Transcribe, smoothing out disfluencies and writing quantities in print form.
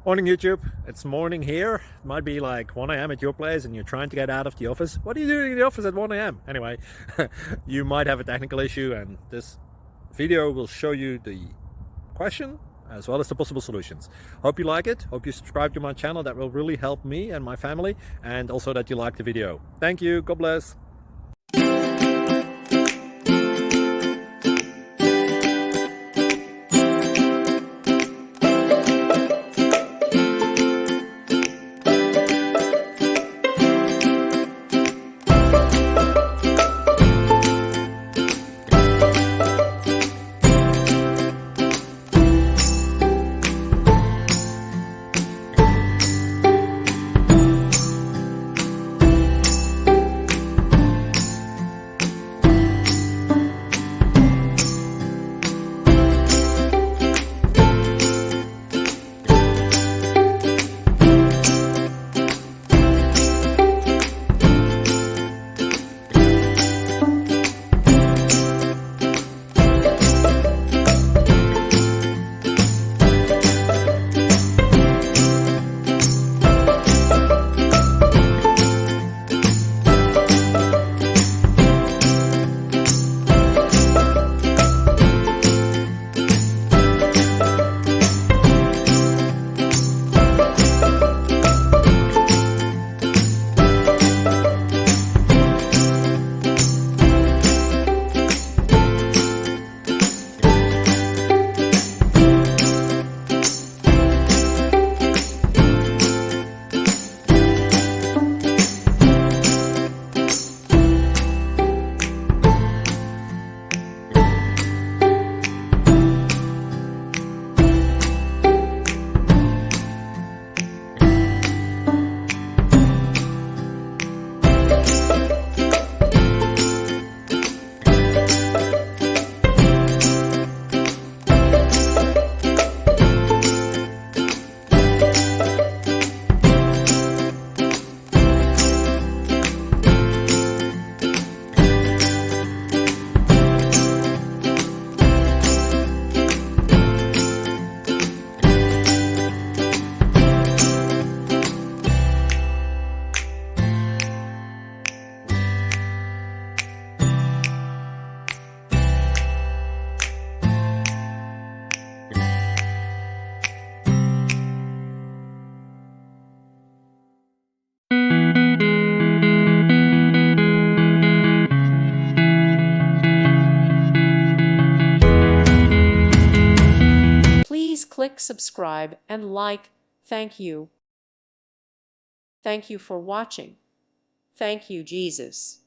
Morning YouTube, it's morning here. It might be like 1 a.m. at your place and you're trying to get out of the office. What are you doing in the office at 1 a.m? Anyway, you might have a technical issue and this video will show you the question as well as the possible solutions. Hope you like it, hope you subscribe to my channel. That will really help me and my family, and also that you like the video. Thank you, God bless. Please click subscribe and like. Thank you. Thank you for watching. Thank you, Jesus.